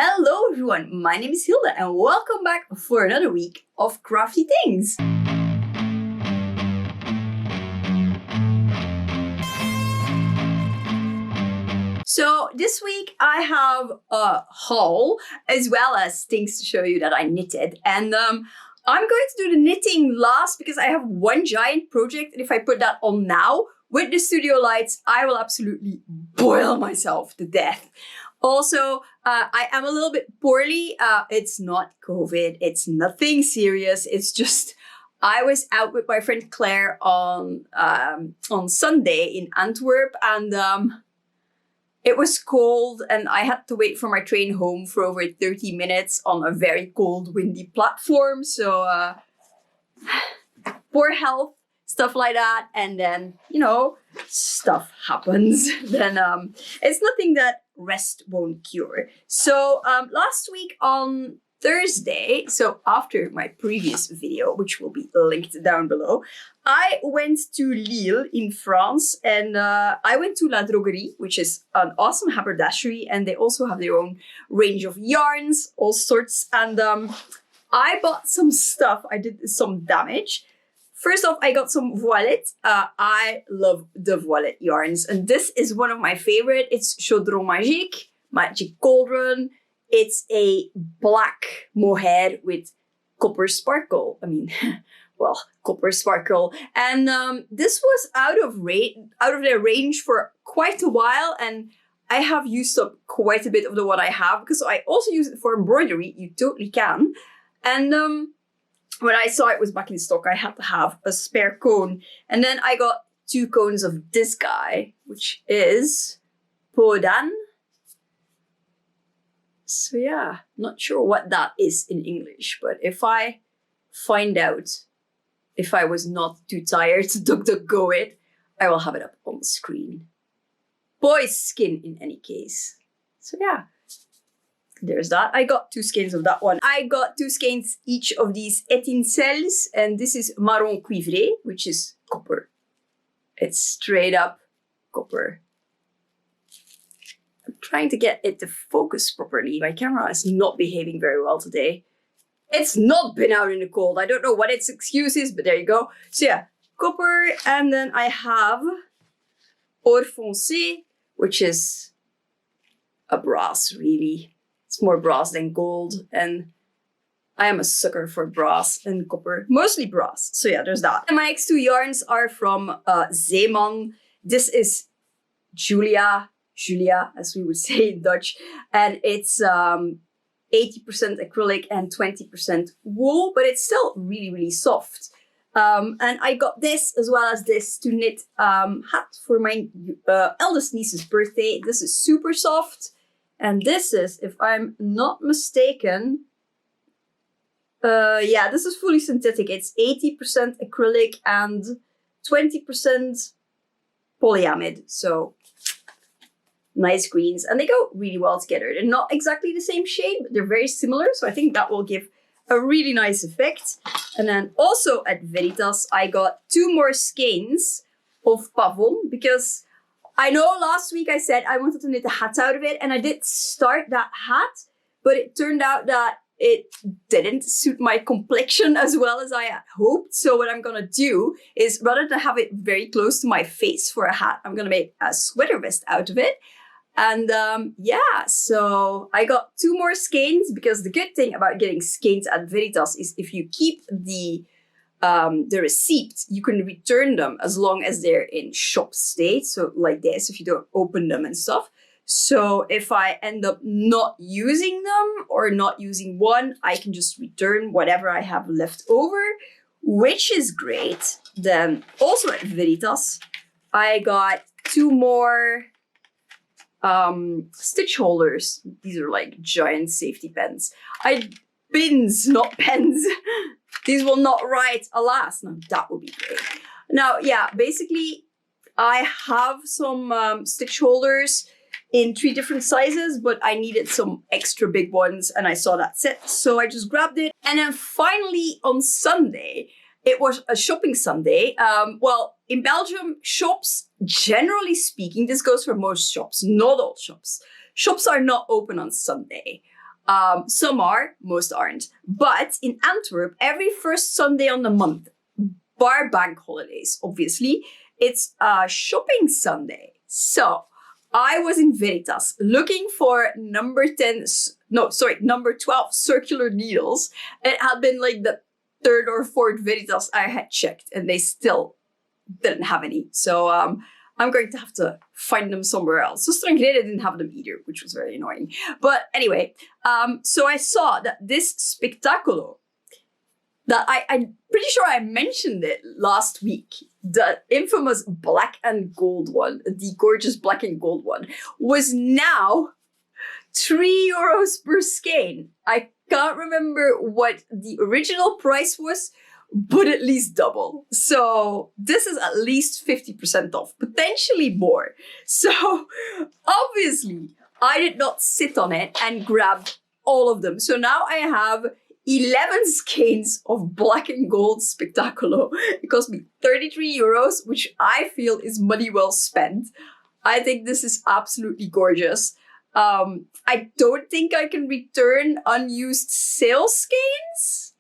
Hello everyone, my name is Hilda and welcome back for another week of crafty things. So this week I have a haul as well as things to show you that I knitted, and I'm going to do the knitting last because I have one giant project, and if I put that on now with the studio lights I will absolutely boil myself to death. Also, I am a little bit poorly. It's not COVID. It's nothing serious. It's just I was out with my friend Claire on Sunday in Antwerp, and it was cold, and I had to wait for my train home for over 30 minutes on a very cold, windy platform. So poor health, stuff like that, and then stuff happens. Then it's nothing that rest won't cure. So last week on Thursday, so after my previous video, which will be linked down below, I went to Lille in France, and I went to La Droguerie, which is an awesome haberdashery, and they also have their own range of yarns, all sorts, and I bought some stuff. I did some damage. First off, I got some voilette. I love the voilette yarns, and this is one of my favorite. It's Chaudron Magique, Magic Cauldron. It's a black mohair with copper sparkle. I mean, well, copper sparkle. And this was out of their range for quite a while, and I have used up quite a bit of the one I have because I also use it for embroidery. You totally can. And when I saw it was back in stock, I had to have a spare cone. And then I got 2 cones of this guy, which is Podan. So yeah, not sure what that is in English, but if I find out, if I was not too tired to DuckDuckGo it, I will have it up on the screen. Boy's skin in any case. So yeah. There's that. I got 2 skeins of that one. I got 2 skeins each of these étincelles, and this is marron cuivré, which is copper. It's straight up copper. I'm trying to get it to focus properly. My camera is not behaving very well today. It's not been out in the cold. I don't know what its excuse is, but there you go. So yeah, copper, and then I have or foncé, which is a brass, really. It's more brass than gold, and I am a sucker for brass and copper, mostly brass. So yeah, there's that. And my next 2 yarns are from Zeeman. This is Julia, as we would say in Dutch, and it's 80% acrylic and 20% wool, but it's still really, really soft. And I got this as well as this to knit hat for my eldest niece's birthday. This is super soft. And this is, if I'm not mistaken, yeah, this is fully synthetic. It's 80% acrylic and 20% polyamide. So nice greens. And they go really well together. They're not exactly the same shade, but they're very similar. So I think that will give a really nice effect. And then also at Veritas, I got 2 more skeins of pavon because I know last week I said I wanted to knit a hat out of it, and I did start that hat, but it turned out that it didn't suit my complexion as well as I had hoped. So what I'm gonna do is, rather than have it very close to my face for a hat, I'm gonna make a sweater vest out of it. And yeah, so I got 2 more skeins, because the good thing about getting skeins at Veritas is if you keep the receipt, you can return them as long as they're in shop state. So like this, if you don't open them and stuff. So if I end up not using them or not using one, I can just return whatever I have left over, which is great. Then also at Veritas, I got 2 more stitch holders. These are like giant safety pens. Bins, not pens. These will not write, alas. No, that would be great. Now, yeah, basically, I have some stitch holders in 3 different sizes, but I needed some extra big ones, and I saw that set, so I just grabbed it. And then finally on Sunday, it was a shopping Sunday. Well, in Belgium, shops, generally speaking, this goes for most shops, not all shops. Shops are not open on Sunday. Some are, most aren't. But in Antwerp, every first Sunday on the month, bar bank holidays, obviously, it's a shopping Sunday. So I was in Veritas looking for number 12 circular needles. It had been like the third or fourth Veritas I had checked, and they still didn't have any. So I'm going to have to find them somewhere else. So Steenbergen didn't have them either, which was very annoying. But anyway, so I saw that this Spectaculo, that I'm pretty sure I mentioned it last week, the infamous black and gold one, the gorgeous black and gold one, was now €3 per skein. I can't remember what the original price was, but at least double. So this is at least 50% off, potentially more. So obviously I did not sit on it and grab all of them. So now I have 11 skeins of black and gold Spectaculo. It cost me €33, which I feel is money well spent. I think this is absolutely gorgeous. I don't think I can return unused sales skeins.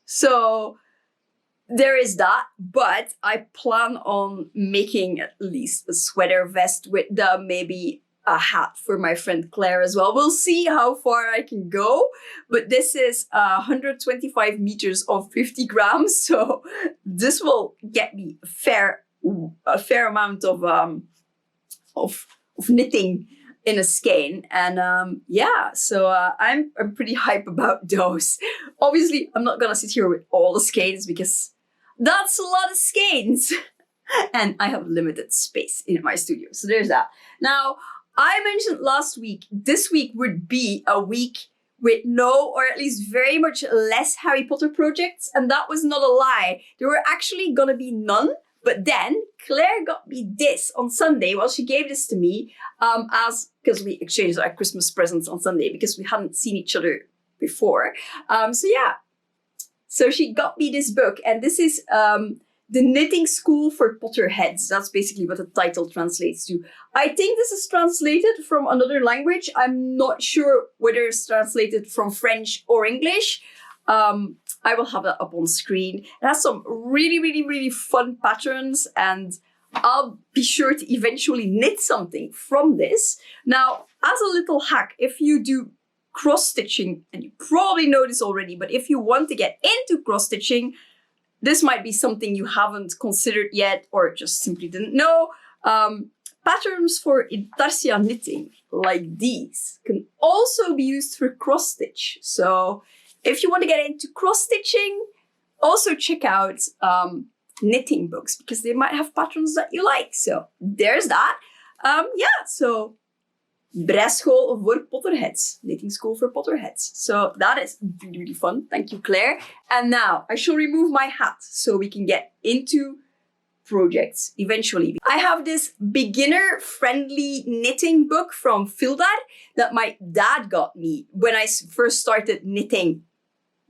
So there is that, but I plan on making at least a sweater vest with maybe a hat for my friend Claire as well. We'll see how far I can go, but this is 125 meters of 50 grams. So this will get me a fair amount of knitting in a skein. And yeah, so I'm pretty hype about those. Obviously, I'm not gonna sit here with all the skeins because that's a lot of skeins. And I have limited space in my studio. So there's that. Now, I mentioned last week, this week would be a week with no, or at least very much less Harry Potter projects. And that was not a lie. There were actually gonna be none. But then Claire got me this on Sunday. Well, she gave this to me because we exchanged our Christmas presents on Sunday because we hadn't seen each other before. So yeah, so she got me this book, and this is The Knitting School for Potterheads. That's basically what the title translates to. I think this is translated from another language. I'm not sure whether it's translated from French or English. I will have that up on screen. It has some really, really, really fun patterns, and I'll be sure to eventually knit something from this. Now, as a little hack, if you do cross-stitching, and you probably know this already, but if you want to get into cross-stitching, this might be something you haven't considered yet or just simply didn't know. Patterns for intarsia knitting, like these, can also be used for cross-stitch. So if you want to get into cross-stitching, also check out knitting books because they might have patterns that you like. So there's that. Yeah, so Breschool voor Potterheads, knitting school for Potterheads. So that is really, really fun. Thank you, Claire. And now I shall remove my hat so we can get into projects eventually. I have this beginner-friendly knitting book from Fildar that my dad got me when I first started knitting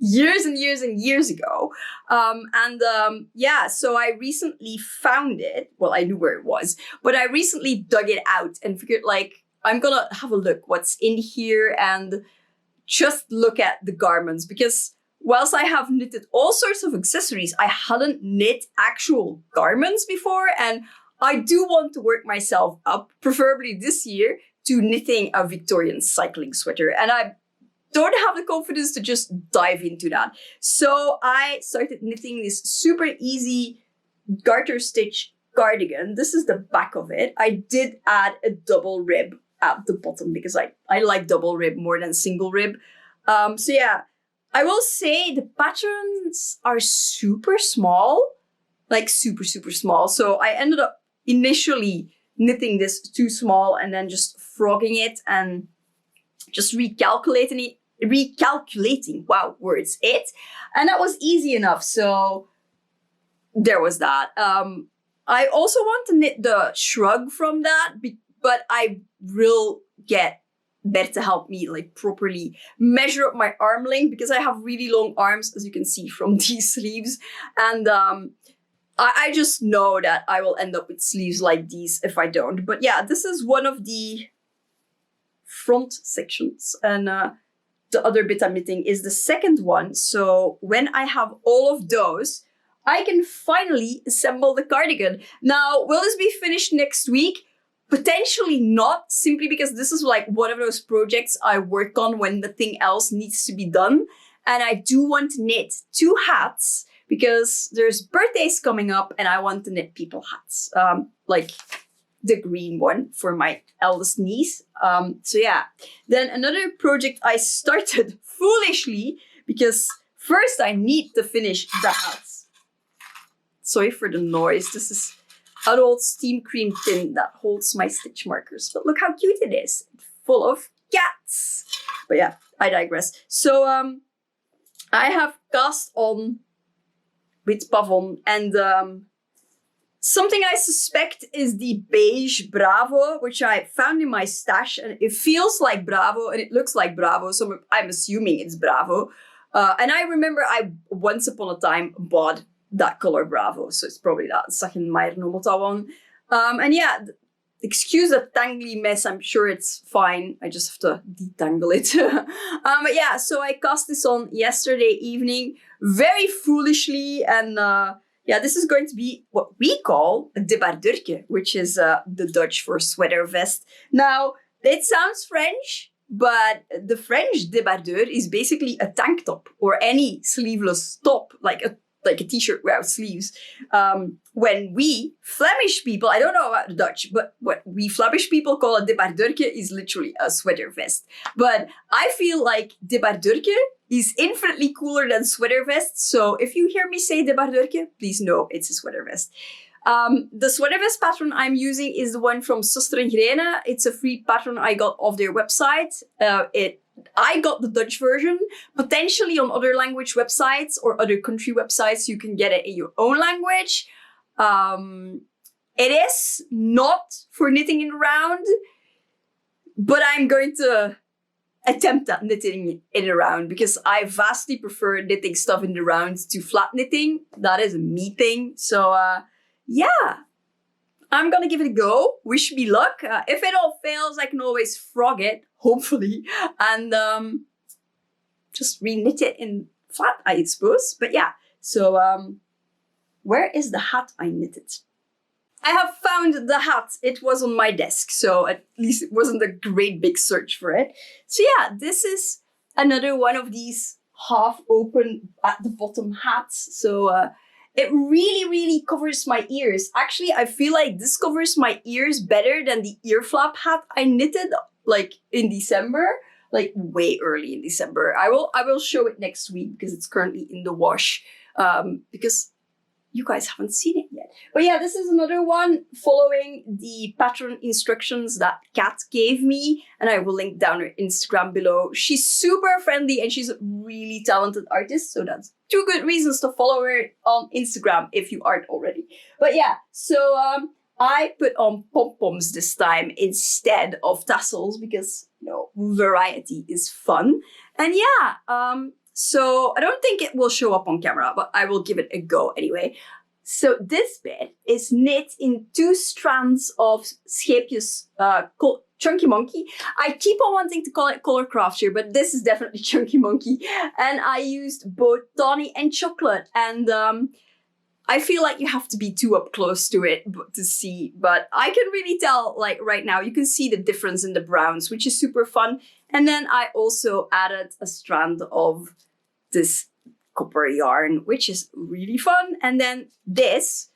years and years and years ago. Yeah, so I recently found it. Well, I knew where it was, but I recently dug it out and figured, like, I'm gonna have a look what's in here and just look at the garments, because whilst I have knitted all sorts of accessories, I hadn't knit actual garments before, and I do want to work myself up, preferably this year, to knitting a Victorian cycling sweater. And I don't have the confidence to just dive into that. So I started knitting this super easy garter stitch cardigan. This is the back of it. I did add a double rib at the bottom because I like double rib more than single rib. So yeah, I will say the patterns are super small, like super, super small. So I ended up initially knitting this too small and then just frogging it and just recalculating, wow, words, it. And that was easy enough. So there was that. I also want to knit the shrug from that, but I will get Bert to help me like properly measure up my arm length because I have really long arms, as you can see from these sleeves. And I just know that I will end up with sleeves like these if I don't. But yeah, this is one of the front sections. And the other bit I'm knitting is the second one. So when I have all of those, I can finally assemble the cardigan. Now, will this be finished next week? Potentially not, simply because this is like one of those projects I work on when nothing else needs to be done. And I do want to knit 2 hats because there's birthdays coming up and I want to knit people hats. Like the green one for my eldest niece. So yeah, then another project I started foolishly because first I need to finish the hats. Sorry for the noise. This is an old steam cream tin that holds my stitch markers. But look how cute it is. Full of cats. But yeah, I digress. So I have cast on with Pavon and something I suspect is the beige Bravo, which I found in my stash, and it feels like Bravo and it looks like Bravo, so I'm assuming it's Bravo. And I remember I once upon a time bought that color Bravo, so it's probably that. Zag je maar noemt dat one. And yeah, excuse the tangly mess, I'm sure it's fine. I just have to detangle it. But yeah, so I cast this on yesterday evening, very foolishly, and yeah, this is going to be what we call a débardeur, which is the Dutch for sweater vest. Now, it sounds French, but the French débardeur is basically a tank top or any sleeveless top, like a t-shirt without sleeves. When we Flemish people, I don't know about the Dutch, but what we Flemish people call a débardeur is literally a sweater vest. But I feel like débardeur is infinitely cooler than sweater vest. So if you hear me say débardeur, please know it's a sweater vest. The sweater vest pattern I'm using is the one from Suster and Grene. It's a free pattern I got off their website. I got the Dutch version. Potentially on other language websites or other country websites, you can get it in your own language. It is not for knitting in round, but I'm going to attempt at knitting in a round because I vastly prefer knitting stuff in the round to flat knitting. That is a me thing. So yeah, I'm gonna give it a go. Wish me luck. If it all fails, I can always frog it, hopefully, and just re-knit it in flat, I suppose. But yeah, so where is the hat I knitted? I have found the hat. It was on my desk, so at least it wasn't a great big search for it. So yeah, this is another one of these half open at the bottom hats. So it really, really covers my ears. Actually, I feel like this covers my ears better than the ear flap hat I knitted like in December, like way early in December. I will show it next week because it's currently in the wash because you guys haven't seen it yet. But yeah, this is another one following the pattern instructions that Kat gave me. And I will link down her Instagram below. She's super friendly and she's a really talented artist. So that's 2 good reasons to follow her on Instagram if you aren't already. But yeah, so I put on pom-poms this time instead of tassels because, you know, variety is fun. And yeah, so I don't think it will show up on camera, but I will give it a go anyway. So this bit is knit in 2 strands of scheepjes Chunky Monki. I keep on wanting to call it Color Craft here, but this is definitely Chunky Monki. And I used both tawny and chocolate. And I feel like you have to be too up close to it to see, but I can really tell, like right now, you can see the difference in the browns, which is super fun. And then I also added a strand of this copper yarn, which is really fun. And then this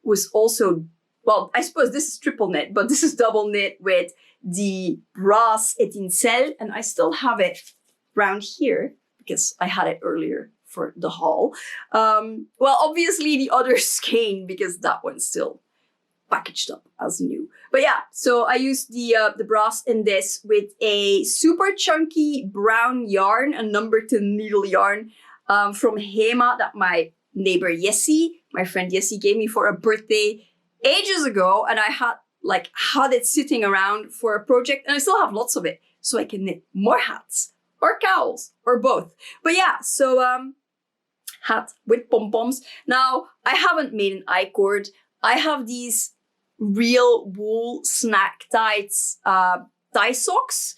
was also, well, I suppose this is triple knit, but this is double knit with the brass étincelle, and I still have it around here because I had it earlier for the haul. Well, obviously the other skein because that one's still packaged up as new. But yeah, so I used the brass in this with a super chunky brown yarn, a number 10 needle yarn from Hema that my neighbor Jessie, my friend Jessie, gave me for a birthday ages ago, and I had it sitting around for a project, and I still have lots of it, so I can knit more hats or cowls or both. But yeah, so hat with pom-poms. Now I haven't made an I-cord. I have these real wool snack tights tie socks,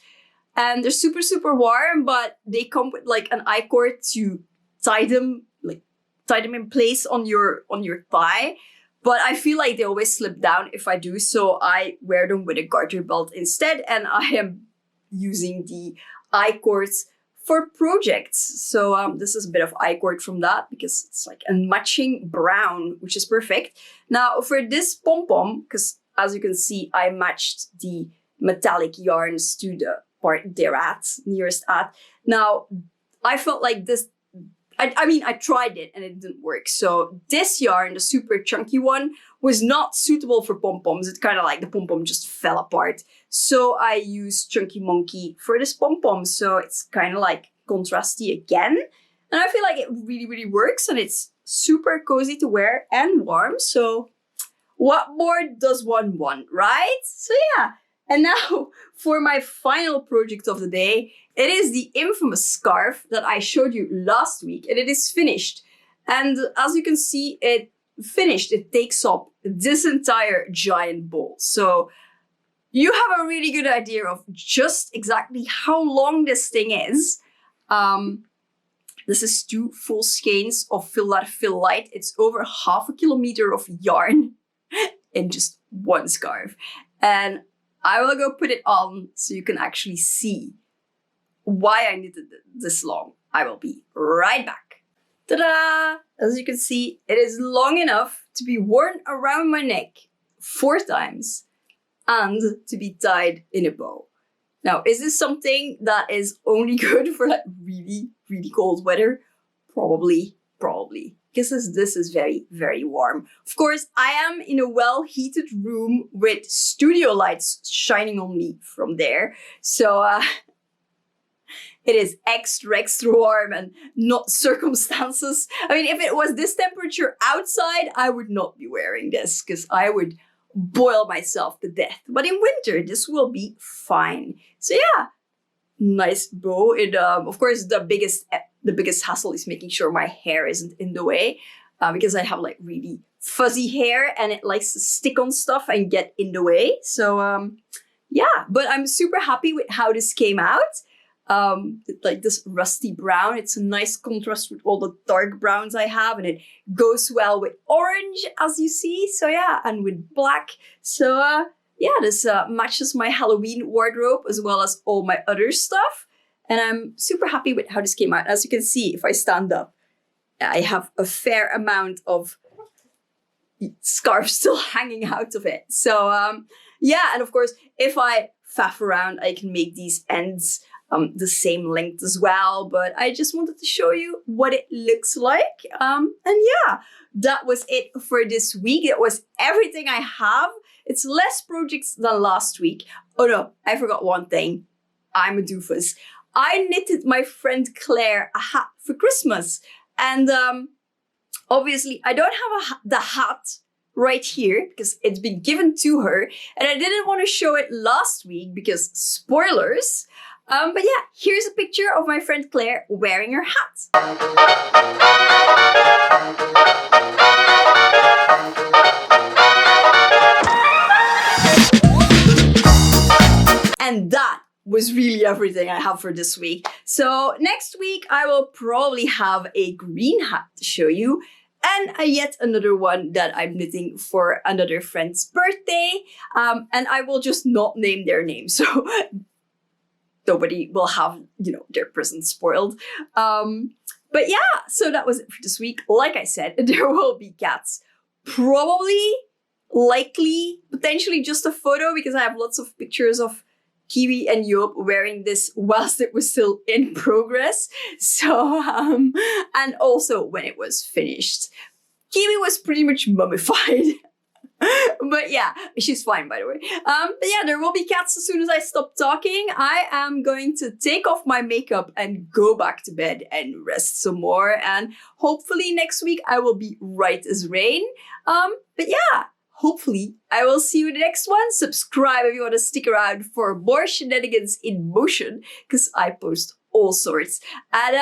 and they're super, super warm, but they come with like an I-cord to tie them in place on your thigh. But I feel like they always slip down if I do, so I wear them with a garter belt instead, and I am using the I-cords for projects. So this is a bit of I-cord from that because it's like a matching brown, which is perfect. Now for this pom-pom, because as you can see, I matched the metallic yarns to the part they're nearest at. Now, I felt like this, I tried it and it didn't work. So this yarn, the super chunky one, was not suitable for pom-poms. It's kind of like the pom-pom just fell apart. So I used Chunky Monki for this pom-pom. So it's kind of like contrasty again. And I feel like it really, really works. And it's super cozy to wear and warm. So what more does one want, right? So yeah. And now for my final project of the day, it is the infamous scarf that I showed you last week, and it is finished. And as you can see, it finished. It takes up this entire giant bowl. So you have a really good idea of just exactly how long this thing is. This is 2 full skeins of Fill Light. It's over 0.5 kilometer of yarn in just one scarf. And I will go put it on so you can actually see why I knitted this long. I will be right back. Ta-da! As you can see, it is long enough to be worn around my neck 4 times and to be tied in a bow. Now, is this something that is only good for like really, really cold weather? Probably. Because this is very, very warm. Of course, I am in a well-heated room with studio lights shining on me from there. So it is extra, extra warm and not circumstances. I mean, if it was this temperature outside, I would not be wearing this because I would boil myself to death. But in winter, this will be fine. So yeah, nice bow. It, of course, the biggest hassle is making sure my hair isn't in the way because I have like really fuzzy hair and it likes to stick on stuff and get in the way. So yeah, but I'm super happy with how this came out. Like this rusty brown, it's a nice contrast with all the dark browns I have, and it goes well with orange, as you see. So yeah, and with black. So yeah, this matches my Halloween wardrobe as well as all my other stuff. And I'm super happy with how this came out. As you can see, if I stand up, I have a fair amount of scarf still hanging out of it. So yeah, and of course, if I faff around, I can make these ends the same length as well. But I just wanted to show you what it looks like. And yeah, that was it for this week. It was everything I have. It's less projects than last week. Oh no, I forgot one thing. I'm a doofus. I knitted my friend Claire a hat for Christmas. And obviously I don't have the hat right here because it's been given to her. And I didn't want to show it last week because spoilers. But yeah, here's a picture of my friend Claire wearing her hat. And that was really everything I have for this week. So next week, I will probably have a green hat to show you and yet another one that I'm knitting for another friend's birthday. And I will just not name their name. So nobody will have, their present spoiled. But yeah, so that was it for this week. Like I said, there will be cats. Probably, likely, potentially just a photo because I have lots of pictures of Kiwi and Joop wearing this whilst it was still in progress. So, and also when it was finished. Kiwi was pretty much mummified. But yeah, she's fine, by the way. But yeah, there will be cats as soon as I stop talking. I am going to take off my makeup and go back to bed and rest some more. And hopefully next week I will be right as rain. But yeah, hopefully I will see you in the next one. Subscribe if you want to stick around for more shenanigans in motion, because I post all sorts. And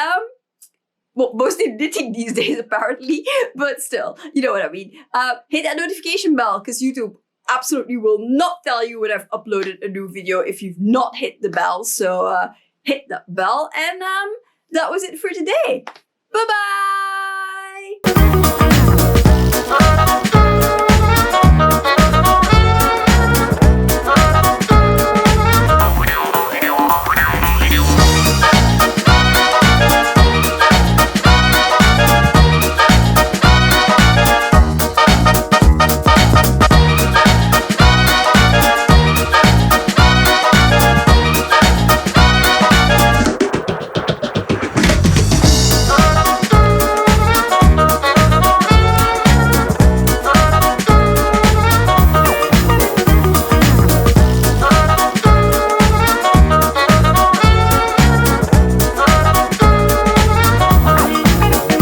well, mostly knitting these days, apparently, but still, you know what I mean. Hit that notification bell, because YouTube absolutely will not tell you when I've uploaded a new video if you've not hit the bell. So hit that bell, and that was it for today. Bye-bye!